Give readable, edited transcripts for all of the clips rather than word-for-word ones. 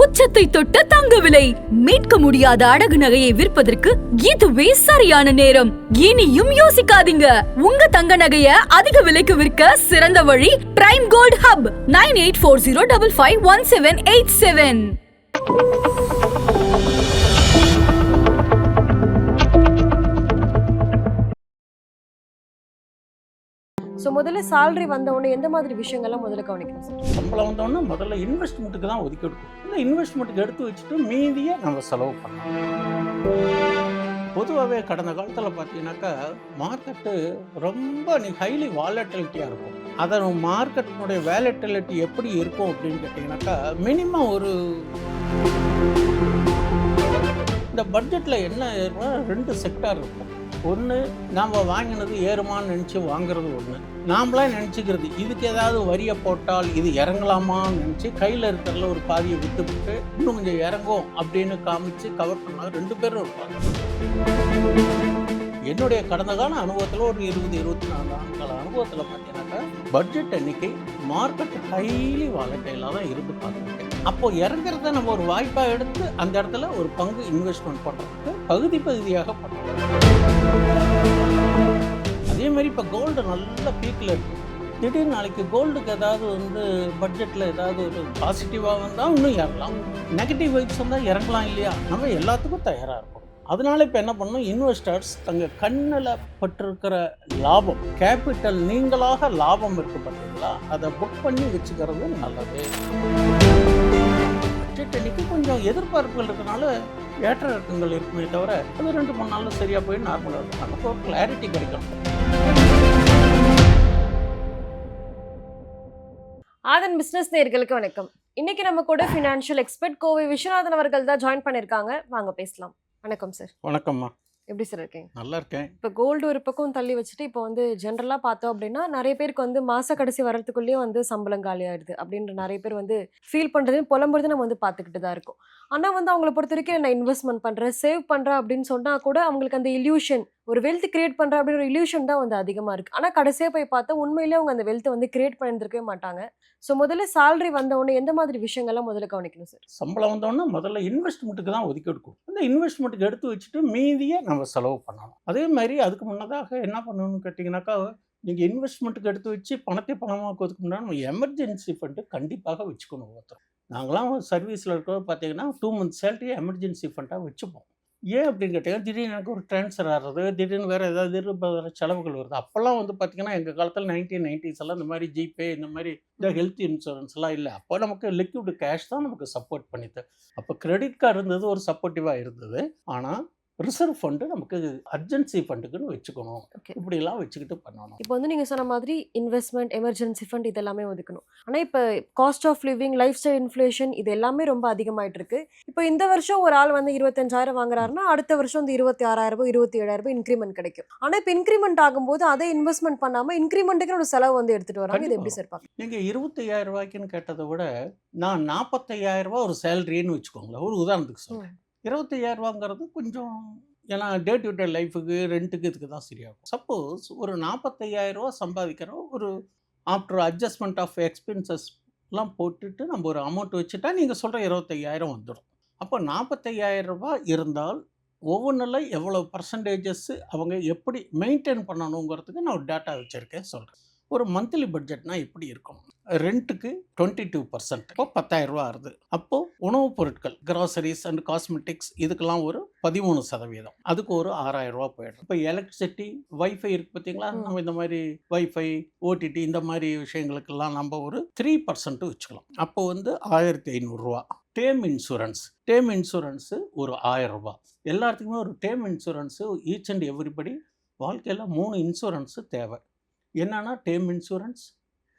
உச்சத்தை தொட்ட தங்க விலை மீட்க முடியாத அடகு நகையை விற்பதற்கு இதுவே சரியான நேரம். இனியும் யோசிக்காதீங்க. உங்க தங்க நகைய அதிக விலைக்கு விற்க சிறந்த வழி பிரைம் கோல்ட் ஹப் 9840551787. ஸோ முதல்ல சேலரி வந்த உடனே எந்த மாதிரி விஷயங்கள்லாம் முதல்ல கவனிக்கணும் சார்? சம்பளம் வந்தோடனே முதல்ல இன்வெஸ்ட்மெண்ட்டுக்கு தான் ஒதுக்கி எடுக்கும். இந்த இன்வெஸ்ட்மெண்ட்டுக்கு எடுத்து வச்சுட்டு மீதியை நம்ம செலவு பண்ணலாம். பொதுவாகவே கடந்த காலத்தில் பார்த்தீங்கன்னாக்கா மார்க்கெட்டு ரொம்ப ஹைலி வாலட்டிலிட்டியாக இருக்கும். அதை மார்க்கெட்டினுடைய வேலட்டிலிட்டி எப்படி இருக்கும் அப்படின்னு கேட்டிங்கனாக்கா மினிமம் ஒரு இந்த பட்ஜெட்டில் என்ன ரெண்டு செக்டார் இருக்கும். ஒன்று நாம் வாங்கினது ஏறுமான்னு நினச்சி வாங்குறது ஒன்று, நாம்ளாம் நினச்சிக்கிறது இதுக்கு ஏதாவது வரியை போட்டால் இது இறங்கலாமான்னு நினச்சி கையில் இருக்கிறதுல ஒரு பாதியை விட்டுவிட்டு இன்னும் கொஞ்சம் இறங்கும் அப்படின்னு காமிச்சு கவர் பண்ணாங்க. ரெண்டு பேரும் இருப்பாங்க. என்னுடைய கடந்த கால அனுபவத்தில் ஒரு 20-24 ஆண்டுகால அனுபவத்தில் பார்த்தீங்கன்னாக்கா பட்ஜெட் எண்ணிக்கை மார்க்கெட் ஹைலி வாலட்டைலாக தான் இருந்து பார்த்துருக்கேன். அப்போ இறங்குறத நம்ம ஒரு வாய்ப்பாக எடுத்து அந்த இடத்துல ஒரு பங்கு இன்வெஸ்ட்மெண்ட் பண்ணுறதுக்கு பகுதியாக பண்ணுறோம். அதே மாதிரி இப்போ கோல்டு நல்ல பீக்கில் இருக்குது. திடீர்னு நாளைக்கு கோல்டுக்கு ஏதாவது பட்ஜெட்டில் ஏதாவது ஒரு பாசிட்டிவாக வந்தால் இன்னும் ஏறலாம், நெகட்டிவ் வைப்ஸ் வந்தால் இறங்கலாம் இல்லையா? நம்ம எல்லாத்துக்கும் தயாராக இருக்கும். அதனால இப்போ என்ன பண்ணணும், இன்வெஸ்டர்ஸ் தங்கள் கண்ணில் பட்டிருக்கிற லாபம், கேபிட்டல் நீங்களாக லாபம் இருக்கு பார்த்தீங்களா, அதை புக் பண்ணி வச்சுக்கிறது நல்லது. பட்ஜெட் அன்னைக்கு கொஞ்சம் எதிர்பார்ப்புகள் இருக்கனால ஏற்ற இறக்கங்கள் இருக்குமே தவிர அது 2-3 நாளில் சரியாக போய் நார்மலாக இருக்கும். நமக்கு ஒரு கிளாரிட்டி கிடைக்கும். ஆதன் பிசினஸ் நேயர்களுக்கு வணக்கம். இன்னைக்கு நம்ம கூட ஃபினான்ஷியல் எக்ஸ்பர்ட் கோவை விஸ்வநாதன் அவர்கள் தான் ஜாயின் பண்ணியிருக்காங்க. வாங்க பேசலாம். வணக்கம் சார். வணக்கம்மா. எப்படி சார் இருக்கீங்க? நல்லா இருக்கேன். இப்போ கோல்டு ஒரு பக்கம் தள்ளி வச்சுட்டு இப்போ ஜென்ரலாக பார்த்தோம் அப்படின்னா நிறைய பேருக்கு மாச கடைசி வரத்துக்குள்ளேயே சம்பளம் காலி ஆயிடுது அப்படின்ற நிறைய பேர் ஃபீல் பண்ணுறது புலம்புறது நம்ம பார்த்துக்கிட்டு தான் இருக்கோம். ஆனால் அவங்கள பொறுத்த வரைக்கும் நான் இன்வெஸ்ட்மெண்ட் பண்ணுறேன், சேவ் பண்ணுறேன் அப்படின்னு சொன்னால் கூட அவங்களுக்கு அந்த இல்யூஷன், ஒரு வெல்த் கிரியேட் பண்ணுற அப்படின்ற ஒரு இல்யூஷன் தான் அதிகமாக இருக்குது. ஆனால் கடைசியாக போய் பார்த்தா உண்மையிலே அவங்க அந்த வெல்த்தை கிரியேட் பண்ணியிருக்கவே மாட்டாங்க. ஸோ முதல்ல சேலரி வந்த உடனே எந்த மாதிரி விஷயங்கள்லாம் முதல்ல கவனிக்கணும் சார்? சம்பளம் வந்தோடனே முதல்ல இன்வெஸ்ட்மெண்ட்டுக்கு தான் ஒதுக்கி எடுக்கும். அந்த இன்வெஸ்ட்மெண்ட்டுக்கு எடுத்து வச்சுட்டு மீதியை நம்ம செலவு பண்ணணும். அதே மாதிரி அதுக்கு முன்னதாக என்ன பண்ணணும்னு கேட்டிங்கனாக்கா, நீங்கள் இன்வெஸ்ட்மெண்ட்டுக்கு எடுத்து வச்சு பணமாக ஒதுக்க முடியாது, எமர்ஜென்சி ஃபண்டு கண்டிப்பாக வச்சுக்கணும். ஒருத்தர் நாங்களாம் சர்வீஸில் இருக்கிற பார்த்தீங்கன்னா 2 months சேலரி எமர்ஜென்சி ஃபண்டாக வச்சுப்போம். ஏன் அப்படின்னு கேட்டிங்கன்னா, திடீர்னு எனக்கு ஒரு ட்ரான்ஸ்ஃபர் ஆகிறது, திடீர்னு வேறு ஏதாவது செலவுகள் வருது. அப்போல்லாம் பார்த்திங்கன்னா எங்கள் காலத்தில் 1990s எல்லாம் இந்த மாதிரி ஜிபே இந்த மாதிரி இந்த ஹெல்த் இன்சூரன்ஸ்லாம் இல்லை. அப்போ நமக்கு லிக்விட் கேஷ் தான் நமக்கு சப்போர்ட் பண்ணிது. அப்போ கிரெடிட் கார்டு இருந்தது, ஒரு சப்போர்ட்டிவாக இருந்தது. ஆனால் ரிசர்வ் ஃபண்டு நமக்கு அர்ஜென்சி ஃபண்டுக்குன்னு வச்சுக்கணும். இப்படிலாம் வச்சுக்கிட்டு பண்ணணும். இப்போ நீங்கள் சொன்ன மாதிரி இன்வெஸ்ட்மெண்ட், எமர்ஜென்சி ஃபண்ட் இதெல்லாமே ஒதுக்கணும். ஆனால் இப்போ cost of living, lifestyle inflation இது எல்லாமே ரொம்ப அதிகமாயிட்டு இருக்கு. இப்போ இந்த வருஷம் ஒரு ஆள் 25,000 வாங்குறாருன்னா அடுத்த வருஷம் 26,000 27,000 இன்க்ரிமெண்ட் கிடைக்கும். ஆனால் இப்போ இன்க்ரிமெண்ட் ஆகும்போது அதை இன்வெஸ்ட்மெண்ட் பண்ணாமல் இன்க்ரிமெண்ட்டுக்கு ஒரு செலவு எடுத்துட்டு வராங்க. இது எப்படி சார் பார்க்க? நீங்கள் 25,000 கேட்டதை விட நான் 45,000 ஒரு சேலரின்னு வச்சுக்கோங்களேன். ஒரு உதாரணத்துக்கு சொல்கிறேன். 25,000 கொஞ்சம், ஏன்னா டே டு டே லைஃபுக்கு, ரெண்ட்டுக்கு, இதுக்கு தான் சரியாகும். சப்போஸ் ஒரு 45,000 சம்பாதிக்கிறோம், ஒரு ஆஃப்டர் அட்ஜஸ்ட்மெண்ட் ஆஃப் எக்ஸ்பென்சஸ்லாம் போட்டுட்டு நம்ம ஒரு அமௌண்ட் வச்சுட்டா நீங்கள் சொல்கிற 25,000 வந்துடும். அப்போ 45,000 இருந்தால் ஒவ்வொன்றில் எவ்வளோ பர்சன்டேஜஸ் அவங்க எப்படி மெயின்டைன் பண்ணணுங்கிறதுக்கு நான் ஒரு டேட்டா வச்சுருக்கேன், சொல்கிறேன். ஒரு மந்த்லி பட்ஜெட்னா எப்படி இருக்கும்? ரெண்ட்டுக்கு 22%, இப்போ 10,000 ஆகுது. அப்போது உணவுப் பொருட்கள், கிராசரிஸ் அண்ட் காஸ்மெட்டிக்ஸ் இதுக்கெல்லாம் ஒரு 13%, அதுக்கு ஒரு 6,000 போயிடும். இப்போ எலக்ட்ரிசிட்டி, வைஃபை இருக்குது பார்த்தீங்களா, நம்ம இந்த மாதிரி வைஃபை, ஓடிடி இந்த மாதிரி விஷயங்களுக்கெல்லாம் நம்ம ஒரு 3% வச்சுக்கலாம். அப்போ 1,500. டேர்ம் இன்சூரன்ஸு ஒரு 1,000. எல்லாத்துக்குமே ஒரு term insurance each and everybody வாழ்க்கையில் 3 இன்சூரன்ஸு தேவை. என்னன்னா term insurance,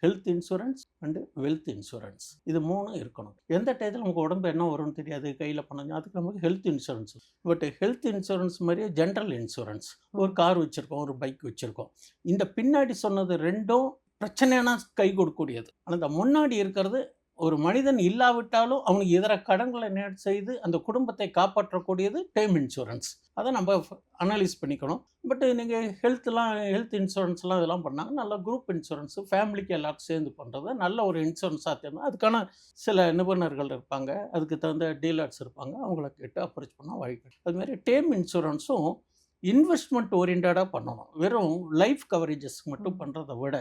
health insurance and wealth insurance. இது 3 இருக்கணும். எந்த டயத்தில் நமக்கு உடம்பு என்ன வரும்னு தெரியாது, கையில் பண்ணணும், அதுக்கு நமக்கு health insurance. But health insurance மாதிரியே ஜென்ரல் இன்சூரன்ஸ், ஒரு கார் வச்சுருக்கோம், ஒரு பைக் வச்சுருக்கோம். இந்த பின்னாடி சொன்னது ரெண்டும் பிரச்சனைனா கை கொடுக்கக்கூடியது. ஆனால் இந்த முன்னாடி இருக்கிறது ஒரு மனிதன் இல்லாவிட்டாலும் அவனுக்கு இதர கடன்களை செய்து அந்த குடும்பத்தை காப்பாற்றக்கூடியது டேர்ம் இன்சூரன்ஸ். அதை நம்ம அனலைஸ் பண்ணிக்கணும். பட் நீங்கள் ஹெல்த் இன்சூரன்ஸ்லாம் இதெல்லாம் பண்ணாங்க. நல்ல குரூப் இன்சூரன்ஸு ஃபேமிலிக்கு எல்லாருக்கும் சேர்ந்து பண்ணுறது நல்ல ஒரு இன்சூரன்ஸாக தேர்ந்தது. அதுக்கான சில நிபுணர்கள் இருப்பாங்க, அதுக்கு தகுந்த டீலர்ஸ் இருப்பாங்க, அவங்கள கேட்டு அப்ரோச் பண்ணால் வாய்ப்பு. அதுமாதிரி டேர்ம் இன்சூரன்ஸும் இன்வெஸ்ட்மெண்ட் ஓரியன்டாக பண்ணணும். வெறும் லைஃப் கவரேஜஸ் மட்டும் பண்ணுறதை விட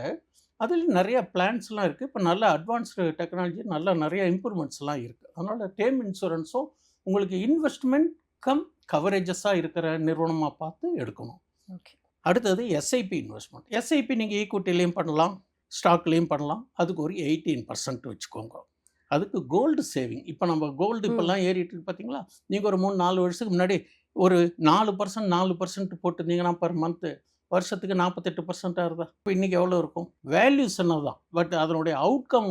அதில் நிறைய பிளான்ஸ்லாம் இருக்குது. இப்போ நல்ல அட்வான்ஸ்டு டெக்னாலஜி நிறைய இம்ப்ரூவ்மெண்ட்ஸ்லாம் இருக்குது. அதனால் டேர்ம் இன்சூரன்ஸும் உங்களுக்கு இன்வெஸ்ட்மெண்ட் கம் கவரேஜஸாக இருக்கிற நிறுவனமாக பார்த்து எடுக்கணும். ஓகே. அடுத்தது எஸ்ஐபி இன்வெஸ்ட்மெண்ட். எஸ்ஐபி நீங்கள் ஈக்விட்டிலையும் பண்ணலாம், ஸ்டாக்லேயும் பண்ணலாம். அதுக்கு ஒரு 18% வச்சுக்கோங்க. அதுக்கு கோல்டு சேவிங். இப்போ நம்ம கோல்டு இப்போல்லாம் ஏறிட்டு இருக்கு பார்த்தீங்களா? நீங்கள் ஒரு 3-4 வருஷத்துக்கு முன்னாடி ஒரு 4% போட்டிருந்தீங்கன்னா பர் மந்த்து வருஷத்துக்கு 48% ஆகுதா? இப்போ இன்றைக்கி எவ்வளோ இருக்கும்? வேல்யூ சின்னதான், பட் அதனுடைய அவுட்கம்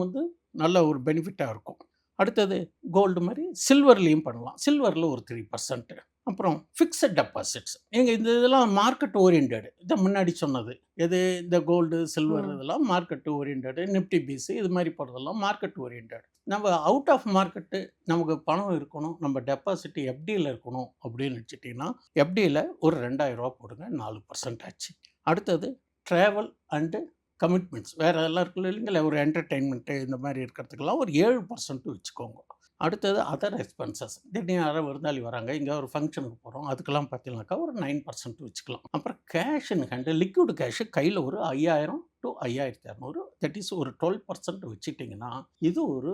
நல்ல ஒரு பெனிஃபிட்டாக இருக்கும். அடுத்தது கோல்டு மாதிரி சில்வர்லேயும் பண்ணலாம். சில்வரில் ஒரு 3%. அப்புறம் ஃபிக்ஸட் டெபாசிட்ஸ். நீங்கள் இதெல்லாம் மார்க்கெட் ஓரியன்டடு. இதை முன்னாடி சொன்னது எது? இந்த கோல்டு சில்வர் இதெல்லாம் மார்க்கெட் ஓரியன்டடு. நிஃப்டி பீஸு இது மாதிரி போடுறதெல்லாம் மார்க்கெட் ஓரியன்டடு. நம்ம அவுட் ஆஃப் மார்க்கெட்டு நமக்கு பணம் இருக்கணும், நம்ம டெபாசிட் எஃப்டியில் இருக்கணும் அப்படின்னு வச்சுட்டிங்கன்னா எஃப்டியில் ஒரு 2000 ரூபா போடுங்க, 4% ஆச்சு. அடுத்தது ட்ராவல் அண்டு கமிட்மெண்ட்ஸ் வேறு எல்லாம் இருக்குல்ல இல்லைங்களா? ஒரு என்டர்டெயின்மெண்ட்டு இந்த மாதிரி இருக்கிறதுக்கெல்லாம் ஒரு 7% வச்சுக்கோங்க. அடுத்தது அதர் எக்ஸ்பென்சஸ். திடீர்னு யாராவது விருந்தாளி வராங்க, இங்கே ஒரு ஃபங்க்ஷனுக்கு போகிறோம், அதுக்கெல்லாம் பார்த்தீங்கன்னாக்கா ஒரு 9% வச்சுக்கலாம். அப்புறம் cash in hand, liquid cash கையில் ஒரு 5000 to 5200, தட் இஸ் ஒரு 12% வச்சுட்டிங்கன்னா இது ஒரு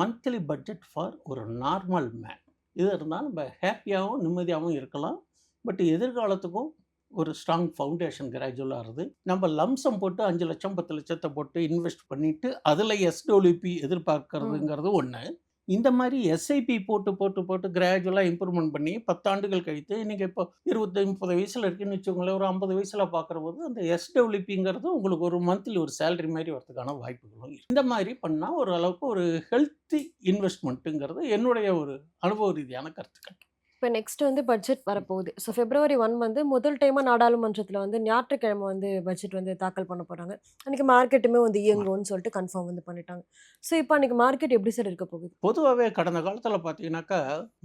மந்த்லி பட்ஜெட் ஃபார் ஒரு நார்மல் மேன். இது இருந்தால் நம்ம ஹாப்பியாகவும் நிம்மதியாகவும் இருக்கலாம். பட் எதிர்காலத்துக்கும் ஒரு ஸ்ட்ராங் ஃபவுண்டேஷன் கிராஜுவலாக இருக்குது. நம்ம லம்சம் போட்டு 5 லட்சம் 10 லட்சத்தை போட்டு இன்வெஸ்ட் பண்ணிவிட்டு அதில் எஸ்டபிள்யூபி எதிர்பார்க்கறதுங்கிறது ஒன்று. இந்த மாதிரி எஸ்ஐபி போட்டு கிராஜுவலாக இம்ப்ரூவ்மெண்ட் பண்ணி 10 ஆண்டுகள் கழித்து நீங்கள் இப்போ 20-30 வயசில் இருக்குன்னு வச்சுக்கோங்களேன், ஒரு 50 வயசில் பார்க்குற போது அந்த எஸ்டபிள்யூபிங்கிறது உங்களுக்கு ஒரு மந்த்லி ஒரு சேலரி மாதிரி வரதுக்கான வாய்ப்புகளும் இருக்குது. இந்த மாதிரி பண்ணால் ஓரளவுக்கு ஒரு ஹெல்த்தி இன்வெஸ்ட்மெண்ட்டுங்கிறது என்னுடைய ஒரு அனுபவ ரீதியான கருத்துக்கள். இப்போ நெக்ஸ்ட் பட்ஜெட் வரப்போகுது. ஸோ February 1 முதல் டைமாக நாடாளுமன்றத்தில் ஞாயிற்றுக்கிழமை பட்ஜெட் தாக்கல் பண்ண போகிறாங்க. அன்றைக்கி மார்க்கெட்டுமே இயங்கும்னு சொல்லிட்டு கன்ஃபார்ம் பண்ணிட்டாங்க. ஸோ இப்போ அன்றைக்கி மார்க்கெட் எப்படி சார் இருக்க போகுது? பொதுவாகவே கடந்த காலத்தில் பார்த்தீங்கன்னாக்கா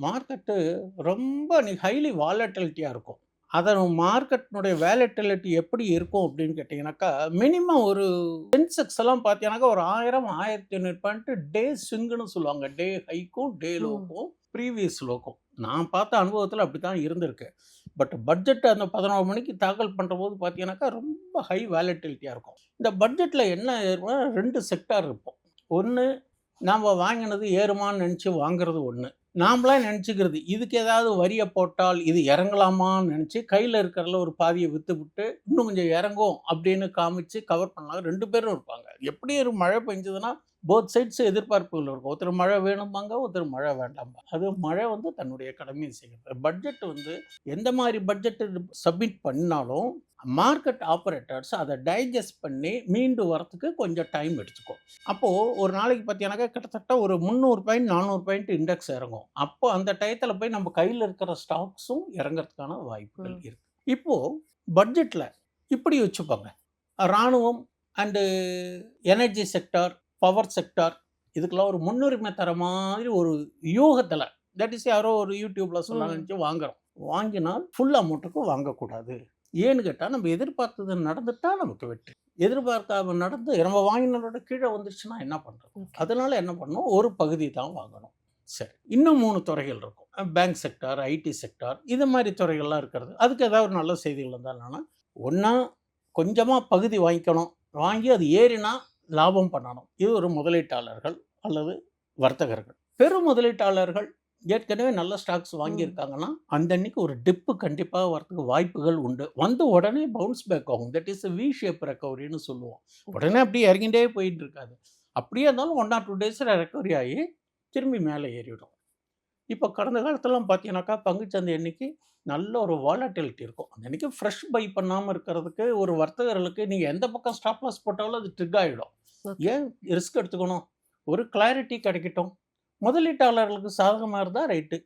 மார்க்கெட்டு ரொம்ப ஹைலி வாலட்டிலிட்டியாக இருக்கும். அதன் மார்க்கெட்டினுடைய வேலட்டிலிட்டி எப்படி இருக்கும் அப்படின்னு கேட்டிங்கனாக்கா மினிமம் ஒரு சென்செக்ஸ் எல்லாம் பார்த்தீங்கன்னாக்கா ஒரு 1000-1500 பாயிண்ட் டே ஸ்விங்குன்னு சொல்லுவாங்க. டே ஹைக்கும் டே லோக்கும் ப்ரீவியஸ் லோக்கும். நான் பார்த்த அனுபவத்தில் அப்படி தான் இருந்திருக்கு. பட் பட்ஜெட் அந்த 11 மணிக்கு தாக்கல் பண்ணுற போது பார்த்தீங்கன்னாக்கா ரொம்ப ஹை வேலட்டிலிட்டியாக இருக்கும். இந்த பட்ஜெட்டில் என்ன 2 செக்டார் இருக்கும். ஒன்று நாம் வாங்கினது ஏறுமான்னு நினச்சி வாங்குறது ஒன்று. நாம்ளாம் நினச்சிக்கிறது இதுக்கு ஏதாவது வரியை போட்டால் இது இறங்கலாமான்னு நினச்சி கையில் இருக்கிறதுல ஒரு பாதியை விற்றுவிட்டு இன்னும் கொஞ்சம் இறங்கும் அப்படின்னு காமிச்சு கவர் பண்ணாங்க. 2 பேரும் இருப்பாங்க. எப்படி ஒரு மழை பெஞ்சதுன்னா போத் சைட்ஸ் எதிர்பார்ப்புகள் இருக்கும். ஒருத்தர் மழை வேணும்பாங்க, ஒருத்தர் மழை வேண்டாம்பாங்க. அது மழை தன்னுடைய கடமையை செய்கிறது. பட்ஜெட் எந்த மாதிரி பட்ஜெட் சப்மிட் பண்ணாலும் மார்க்கெட் ஆப்ரேட்டர்ஸ் அதை டைஜஸ்ட் பண்ணி மீண்டு வரத்துக்கு கொஞ்சம் டைம் எடுத்துக்கும். அப்போது ஒரு நாளைக்கு பார்த்தீங்கன்னாக்கா கிட்டத்தட்ட ஒரு 300 பாயிண்ட் 400 பாயிண்ட் இண்டெக்ஸ் இறங்கும். அப்போ அந்த டயத்தில் போய் நம்ம கையில் இருக்கிற ஸ்டாக்ஸும் இறங்கிறதுக்கான வாய்ப்புகள் இருக்குது. இப்போது பட்ஜெட்டில் இப்படி வச்சுப்பாங்க, இராணுவம் and energy sector, power sector இதுக்கெல்லாம் ஒரு முன்னுரிமை தர மாதிரி ஒரு யூகத்தில், தட் இஸ் யாரோ ஒரு யூடியூப்பில் சொன்னாங்கன்னு வாங்குகிறோம். வாங்கினால் ஃபுல் அமௌண்ட்டுக்கு வாங்கக்கூடாது. ஏன்னு கேட்டால் நம்ம எதிர்பார்த்தது நடந்துட்டால் நமக்கு வெற்றி. எதிர்பார்க்காம நடந்து நம்ம வாங்கினதோட கீழே வந்துருச்சுன்னா என்ன பண்ணுறது? அதனால என்ன பண்ணணும், ஒரு பகுதி தான் வாங்கணும். சரி, இன்னும் 3 துறைகள் இருக்கும். பேங்க் செக்டார், ஐடி செக்டார், இது மாதிரி துறைகள்லாம் இருக்கிறது. அதுக்கு ஏதாவது ஒரு நல்ல செய்திகள் இருந்தாலும் ஒன்றா கொஞ்சமாக பகுதி வாங்கிக்கணும். வாங்கி அது ஏறினா லாபம் பண்ணணும். இது ஒரு முதலீட்டாளர்கள் அல்லது வர்த்தகர்கள். பெரும் முதலீட்டாளர்கள் ஏற்கனவே நல்ல ஸ்டாக்ஸ் வாங்கியிருக்காங்கன்னா அந்த அன்னைக்கு ஒரு டிப்பு கண்டிப்பாக வரதுக்கு வாய்ப்புகள் உண்டு. வந்து உடனே பவுன்ஸ் பேக் ஆகும். தட் இஸ் வி ஷேப் ரெக்கவரின்னு சொல்லுவோம். உடனே அப்படியே இறங்கிட்டே போயிட்டு இருக்காது. அப்படியே இருந்தாலும் 1 or 2 டேஸில் ரெக்கவரி ஆகி திரும்பி மேலே ஏறிவிடும். இப்போ கடந்த காலத்திலாம் பார்த்தீங்கன்னாக்கா பங்குச்சந்தை அன்னைக்கு நல்ல ஒரு வாலட்டிலிட்டி இருக்கும். அந்த அன்னைக்கு ஃப்ரெஷ் பை பண்ணாமல் இருக்கிறதுக்கு ஒரு வர்த்தகர்களுக்கு நீங்கள் எந்த பக்கம் ஸ்டாப் லாஸ் போட்டாலும் அது ட்ரிக் ஆகிடும். ஏன் ரிஸ்க் எடுத்துக்கணும்? ஒரு கிளாரிட்டி கிடைக்கட்டும். முதலீட்டாளர்களுக்கு சாதகமாக இருந்தால் ரைட்டு.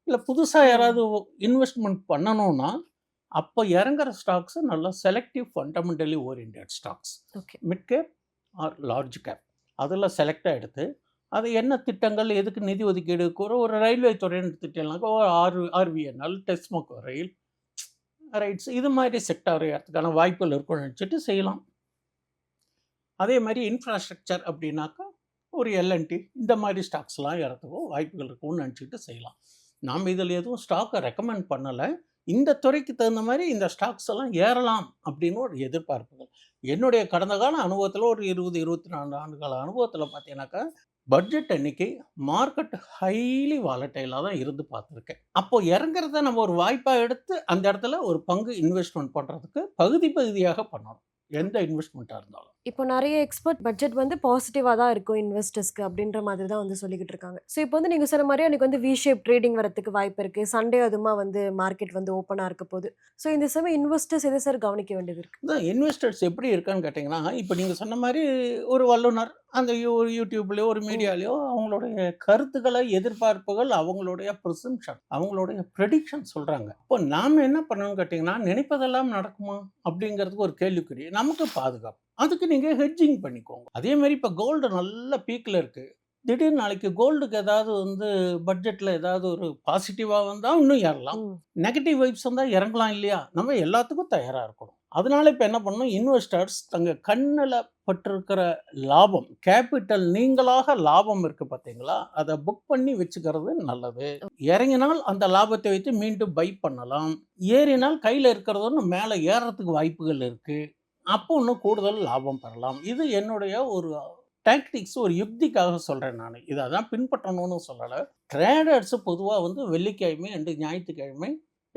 இல்லை புதுசாக யாராவது இன்வெஸ்ட்மெண்ட் பண்ணணும்னா அப்போ இறங்குற ஸ்டாக்ஸு நல்லா selective fundamentally oriented stocks, mid cap or large cap அதில் செலக்டாக எடுத்து அது என்ன திட்டங்கள், எதுக்கு நிதி ஒதுக்கீடு, ஒரு ரயில்வே துறைன்னு திட்டம்னாக்கா ஒரு ஆர்விஎன்எல், டெஸ்மோக்கோ ரயில், ரைட்ஸ் இது மாதிரி செக்டார் ஏறதுக்கான வாய்ப்புகள் இருக்கும்னு நினச்சிட்டு செய்யலாம். அதே மாதிரி இன்ஃப்ராஸ்ட்ரக்சர் அப்படின்னாக்கா ஒரு எல்என்டி இந்த மாதிரி ஸ்டாக்ஸ்லாம் ஏறதுக்கும் வாய்ப்புகள் இருக்கும்னு நினச்சிட்டு செய்யலாம். நாம் இதில் எதுவும் ஸ்டாக்கை ரெக்கமெண்ட் பண்ணலை. இந்த துறைக்கு தகுந்த மாதிரி இந்த ஸ்டாக்ஸ் எல்லாம் ஏறலாம் அப்படின்னு ஒரு எதிர்பார்ப்புகள். என்னுடைய கடந்த கால அனுபவத்தில் ஒரு 20-24 ஆண்டுகால அனுபவத்தில் பார்த்தீங்கன்னாக்கா பட்ஜெட் அன்னைக்கு மார்க்கெட் ஹைலி வாலட்டைலாக தான் இருந்து பார்த்துருக்கேன். அப்போ இறங்குறத நம்ம ஒரு வாய்ப்பாக எடுத்து அந்த இடத்துல ஒரு பங்கு இன்வெஸ்ட்மெண்ட் பண்ணுறதுக்கு பகுதியாக பண்ணணும், எந்த இன்வெஸ்ட்மெண்ட்டாக இருந்தாலும். இப்போ நிறைய எக்ஸ்பர்ட் பட்ஜெட் வந்து பாசிட்டிவாக தான் இருக்கும் இன்வெஸ்டர்ஸ்க்கு அப்படின்ற மாதிரி தான் வந்து சொல்லிக்கிட்டு இருக்காங்க. ஸோ இப்போ வந்து நீங்கள் சொன்ன மாதிரி அன்றைக்கி வந்து வி ஷேப் ட்ரேடிங் வரதுக்கு வாய்ப்பு இருக்குது. சண்டே அதுமா வந்து மார்க்கெட் வந்து ஓப்பனாக இருக்க போகுது. ஸோ இந்த சமயம் இன்வெஸ்டர்ஸ் எதை சார் கவனிக்க வேண்டியது இருக்குது? அதான் இன்வெஸ்டர்ஸ் எப்படி இருக்கான்னு கேட்டிங்கன்னா, இப்போ நீங்கள் சொன்ன மாதிரி ஒரு வல்லுனர் அந்த யூடியூப்லேயோ ஒரு மீடியாலேயோ அவங்களுடைய கருத்துக்களை, எதிர்பார்ப்புகள், அவங்களுடைய ப்ரிசம்ஷன், அவங்களுடைய ப்ரெடிக்ஷன் சொல்கிறாங்க. இப்போ நாம் என்ன பண்ணணும்னு கேட்டிங்கன்னா, நினைப்பதெல்லாம் நடக்குமா அப்படிங்கிறதுக்கு ஒரு கேள்விக்குறி. நமக்கு பாதுகாப்பு, அதுக்கு நீங்கள் ஹெட்ஜிங் பண்ணிக்கோங்க. அதே மாதிரி இப்போ கோல்டு நல்ல பீக்கில் இருக்குது. திடீர்னு நாளைக்கு கோல்டுக்கு ஏதாவது வந்து பட்ஜெட்டில் ஏதாவது ஒரு பாசிட்டிவாக வந்தால் இன்னும் ஏறலாம். நெகட்டிவ் வைப்ஸ் வந்தால் இறங்கலாம் இல்லையா? நம்ம எல்லாத்துக்கும் தயாராக இருக்கணும். அதனால இப்போ என்ன பண்ணணும், இன்வெஸ்டர்ஸ் தங்கள் கண்ணில் பட்டிருக்கிற லாபம், கேபிட்டல் நீங்களாக லாபம் இருக்குது பார்த்தீங்களா, அதை புக் பண்ணி வச்சுக்கிறது நல்லது. இறங்கினால் அந்த லாபத்தை வைத்து மீண்டும் பை பண்ணலாம். ஏறினால் கையில் இருக்கிறது மேலே ஏறத்துக்கு வாய்ப்புகள் இருக்குது. அப்போ இன்னும் கூடுதல் லாபம் பெறலாம். இது என்னுடைய ஒரு டாக்டிக்ஸ், ஒரு யுக்திக்காக சொல்கிறேன் நான். இதை தான் பின்பற்றணும்னு சொல்லலை. ட்ரேடர்ஸ் பொதுவாக வந்து வெள்ளிக்கிழமை அண்டு ஞாயிற்றுக்கிழமை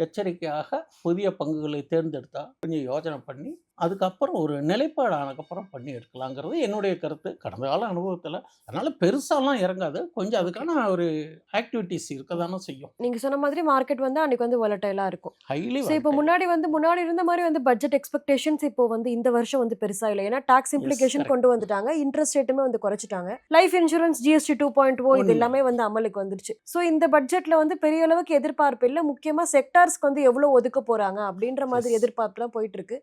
எச்சரிக்கையாக புதிய பங்குகளை தேர்ந்தெடுத்தா கொஞ்சம் யோசனை பண்ணி அதுக்கப்புறம் ஒரு நிலைப்பாடு ஆனதுக்கப்புறம் பண்ணி எடுக்கலாங்கிறது என்னுடைய கருத்து கடந்த கால அனுபவத்தில். அதனால் பெருசாலாம் இறங்காது, கொஞ்சம் அதுக்கான ஒரு ஆக்டிவிட்டிஸ் இருக்க தானே செய்யும். நீங்கள் சொன்ன மாதிரி மார்க்கெட் வந்து அன்றைக்கி வந்து வாலட்டைலாக இருக்கும். ஹைலி ஸோ இப்போ முன்னாடி இருந்த மாதிரி வந்து பட்ஜெட் எக்ஸ்பெக்டேஷன்ஸ் இப்போ வந்து இந்த வருஷம் வந்து பெருசாக இல்லை. ஏன்னா டாக்ஸ் இம்ப்ளிகேஷன் கொண்டு வந்துட்டாங்க, இன்ட்ரெஸ்ட் ரேட்டுமே வந்து குறைச்சிட்டாங்க, லைஃப் இன்சூரன்ஸ் GST 2.0 இது எல்லாமே வந்து அமலுக்கு வந்துருச்சு. ஸோ இந்த பட்ஜெட்டில் வந்து பெரிய அளவுக்கு எதிர்பார்ப்பு இல்லை. முக்கியமாக செக்டார்ஸ்க்கு வந்து எவ்வளோ ஒதுக்க போகிறாங்க அப்படின்ற மாதிரி எதிர்பார்ப்புலாம் போயிட்டு இருக்கு.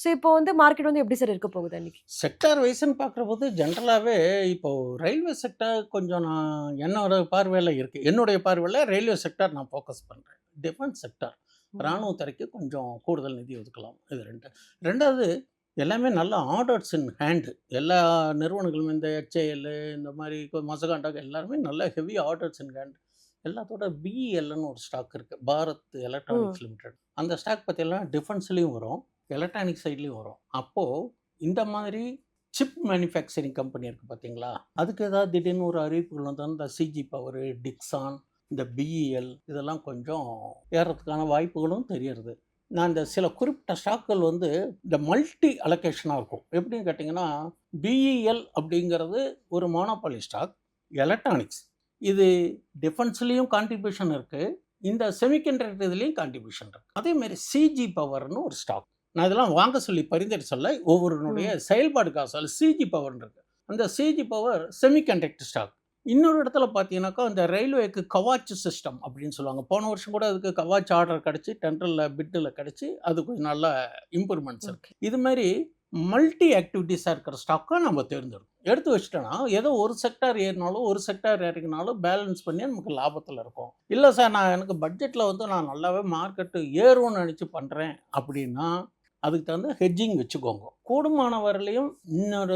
ஸோ இப்போ வந்து மார்க்கெட் வந்து எப்படி சார் இருக்க போகுது அன்றைக்கி? செக்டார் வைஸ்ன்னு பார்க்குறபோது ஜென்ரலாகவே இப்போது ரயில்வே செக்டார் கொஞ்சம் நான் என்னோட பார்வையில் இருக்குது. என்னுடைய பார்வையில் ரயில்வே செக்டார் நான் ஃபோக்கஸ் பண்ணுறேன். டிஃபென்ஸ் செக்டார், இராணுவத்துறைக்கு கொஞ்சம் கூடுதல் நிதி ஒதுக்கலாம். இது ரெண்டாவது எல்லாமே நல்ல ஆர்டர்ஸ் இன் ஹேண்டு. எல்லா நிறுவனங்களும் இந்த HAL இந்த மாதிரி மசகாண்டாக் எல்லாருமே நல்ல ஹெவி ஆர்டர்ஸ் இன் ஹேண்ட். எல்லாத்தோட BELன்னு ஒரு ஸ்டாக் இருக்குது, பாரத் எலக்ட்ரானிக்ஸ் லிமிடெட். அந்த ஸ்டாக் பற்றியெல்லாம் டிஃபென்ஸ்லேயும் வரும், எலக்ட்ரானிக் சைட்லேயும் வரும். அப்போது இந்த மாதிரி சிப் மேனுஃபேக்சரிங் கம்பெனி இருக்குது பார்த்தீங்களா, அதுக்கு ஏதாவது திடீர்னு ஒரு அறிவிப்புகள் வந்தால் இந்த CG பவர், டிக்ஸான், இந்த BEL இதெல்லாம் கொஞ்சம் ஏறதுக்கான வாய்ப்புகளும் தெரியறது. நான் இந்த சில குறிப்பிட்ட ஸ்டாக்குகள் வந்து இந்த மல்டி அலோகேஷனாக இருக்கும். எப்படின்னு கேட்டிங்கன்னா, BEL அப்படிங்கிறது ஒரு மோனோபாலி ஸ்டாக், எலக்ட்ரானிக்ஸ், இது டிஃபென்ஸ்லேயும் கான்ட்ரிபியூஷன் இருக்குது, இந்த செமிகண்டக்டர் இதுலேயும் கான்ட்ரிபியூஷன் இருக்குது. அதேமாதிரி CG பவர்னு ஒரு ஸ்டாக். நான் இதெல்லாம் வாங்க சொல்லி பரிந்துரை சொல்ல, ஒவ்வொருனுடைய செயல்பாடுக்காக சொல்ல. CG பவர்னு இருக்குது. அந்த CG பவர் செமிகண்டக்டர் ஸ்டாக். இன்னொரு இடத்துல பார்த்தீங்கன்னாக்கா இந்த ரயில்வேக்கு கவாச் சிஸ்டம் அப்படின்னு சொல்லுவாங்க. போன வருஷம் கூட அதுக்கு கவாச் ஆர்டர் கிடச்சி, டெண்டரில் பிட்டில் கிடச்சி, அது கொஞ்சம் நல்ல இம்ப்ரூவ்மெண்ட்ஸ் இருக்குது. இது மாதிரி மல்டி ஆக்டிவிட்டீஸாக இருக்கிற ஸ்டாக்காக நம்ம தேர்ந்தெடுக்கணும். எடுத்து வச்சுட்டோன்னா ஏதோ ஒரு செக்டார் ஏறினாலும் ஒரு செக்டார் இறங்கினாலும் பேலன்ஸ் பண்ணி நமக்கு லாபத்தில் இருக்கும். இல்லை சார், நான் எனக்கு பட்ஜெட்டில் வந்து நான் நல்லாவே மார்க்கெட்டு ஏறும்னு நினச்சி பண்ணுறேன் அப்படின்னா அதுக்கு தகுந்த ஹெட்ஜிங் வச்சுக்கோங்க. கூடுமான வரலையும் இன்னொரு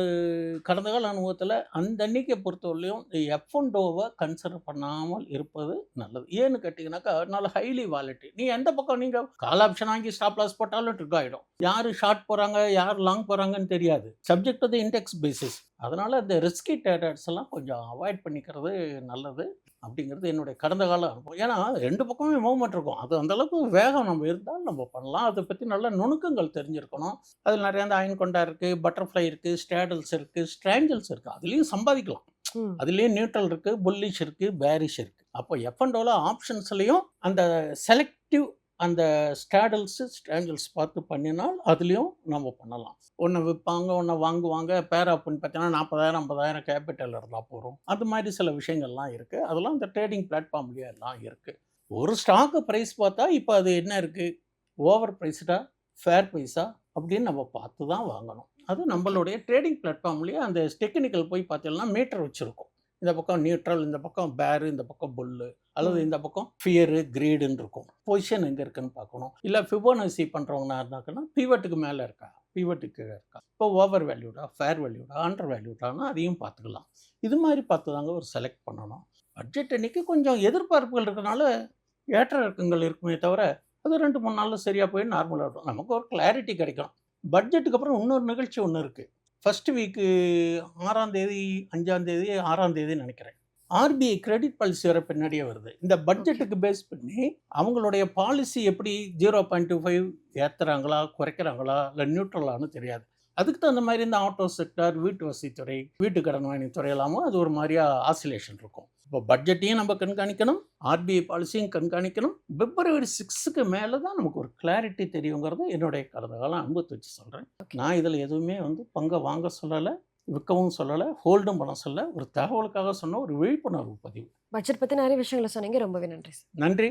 கடந்த கால அனுபவத்தில் அந்த அன்னைக்கை பொறுத்தவரையிலையும் F&Oவை கன்சிடர் பண்ணாமல் இருப்பது நல்லது. ஏன்னு கேட்டிங்கனாக்கா அதனால ஹைலி வாலட்டி. நீ எந்த பக்கம் நீங்கள் கால் ஆப்ஷன் வாங்கி ஸ்டாப் லாஸ் போட்டாலும் ட்ரிக் ஆகிடும். யார் ஷார்ட் போகிறாங்க யார் லாங் போகிறாங்கன்னு தெரியாது. Subject to index basis. அதனால் இந்த ரிஸ்கி ட்ரேடர்ஸ் எல்லாம் கொஞ்சம் அவாய்ட் பண்ணிக்கிறது நல்லது அப்படிங்கிறது என்னுடைய கடந்த கால அனுபவம். ஏன்னா ரெண்டு பக்கமே மூவ்மெண்ட் இருக்கும். அது அந்தளவுக்கு வேகம் நம்ம இருந்தால் நம்ம பண்ணலாம். அதை பற்றி நல்ல நுணுக்கங்கள் தெரிஞ்சிருக்கணும். அதில் நிறைய அந்த அயன்கொண்டா இருக்குது, பட்டர்ஃப்ளை இருக்குது, ஸ்டேடல்ஸ் இருக்குது, ஸ்ட்ராஞ்சல்ஸ் இருக்குது. அதுலேயும் சம்பாதிக்கலாம். அதுலேயும் நியூட்ரல் இருக்குது, புல்லிஷ் இருக்குது, பேரிஷ் இருக்குது. அப்போ F&Oவில் ஆப்ஷன்ஸ்லேயும் அந்த செலக்டிவ் அந்த ஸ்டேடல்ஸு ஸ்ட்ராஞ்சல்ஸ் பார்த்து பண்ணினால் அதுலேயும் நம்ம பண்ணலாம். ஒன்று விற்பாங்க, ஒன்று வாங்குவாங்க. பேர் ஆப்னு பார்த்தீங்கன்னா 40,000 50,000 கேபிட்டல் இருந்தால் போகிறோம். அது மாதிரி சில விஷயங்கள்லாம் இருக்குது. அதெல்லாம் இந்த ட்ரேடிங் பிளாட்ஃபார்ம்லேயே எல்லாம் இருக்குது. ஒரு ஸ்டாக்கு ப்ரைஸ் பார்த்தா இப்போ அது என்ன இருக்குது, ஓவர் ப்ரைஸ்டா ஃபேர் ப்ரைஸா அப்படின்னு நம்ம பார்த்து தான் வாங்கணும். அது நம்மளுடைய ட்ரேடிங் பிளாட்ஃபார்ம்லேயே அந்த டெக்னிக்கல் போய் பார்த்தீங்கன்னா மீட்டர் வச்சுருக்கோம். இந்த பக்கம் நியூட்ரல், இந்த பக்கம் பேரு, இந்த பக்கம் புல்லு, அல்லது இந்த பக்கம் ஃபியரு கிரீடுன்னு இருக்கும். பொசிஷன் எங்கே இருக்குன்னு பார்க்கணும். இல்லை ஃபிபோனசி பண்ணுறவங்கன்னா இருந்தாங்கன்னா பிவட்டுக்கு மேலே இருக்கா, பிவட்டுக்கு கீழே இருக்கா, இப்போ ஓவர் வேல்யூடா, ஃபேர் வேல்யூடா, அண்டர் வேல்யூடானா அதையும் பார்த்துக்கலாம். இது மாதிரி பார்த்து தாங்க ஒரு செலக்ட் பண்ணணும். பட்ஜெட் அன்னைக்கு கொஞ்சம் எதிர்பார்ப்புகள் இருக்கனால ஏற்ற இறக்கங்கள் இருக்குமே தவிர அது 2-3 நாளில் சரியாக போய் நார்மலாக இருக்கும். நமக்கு ஒரு கிளாரிட்டி கிடைக்கும். பட்ஜெட்டுக்கு அப்புறம் இன்னொரு நிகழ்ச்சி ஒன்று இருக்குது. ஃபர்ஸ்ட் வீக்கு 6ஆம் தேதி 5ஆம் தேதி 6ஆம் தேதி நினைக்கிறேன், ஆர்பிஐ கிரெடிட் பாலிசி வர பின்னாடியே வருது. இந்த பட்ஜெட்டுக்கு பேஸ் பண்ணி அவங்களுடைய பாலிசி எப்படி 0.25 ஏற்றுறாங்களா, குறைக்கிறாங்களா, இல்லை நியூட்ரலானு தெரியாது. அதுக்கு தகுந்த மாதிரி இந்த ஆட்டோ செக்டர், வீட்டு வசதித்துறை, வீட்டு கடன் வாங்கி துறையெல்லாமோ அது ஒரு மாதிரியா ஆசிலேஷன் இருக்கும். இப்போ பட்ஜெட்டையும் நம்ம கண்காணிக்கணும், ஆர்பிஐ பாலிசியும் கண்காணிக்கணும். பிப்ரவரி 6க்கு மேலே தான் நமக்கு ஒரு கிளாரிட்டி தெரியுங்கிறது என்னுடைய கடந்த காலம் அனுபவத்தை வச்சு சொல்கிறேன். நான் இதில் எதுவுமே பங்கை வாங்க சொல்லலை, விற்கவும் சொல்லலை, ஹோல்டும் பண்ண சொல்ல, ஒரு தகவலுக்காக சொன்ன ஒரு விழிப்புணர்வு பதிவு. பட்ஜெட் பத்தி நிறைய விஷயங்களை சொன்னீங்க. ரொம்பவே நன்றி சார். நன்றி.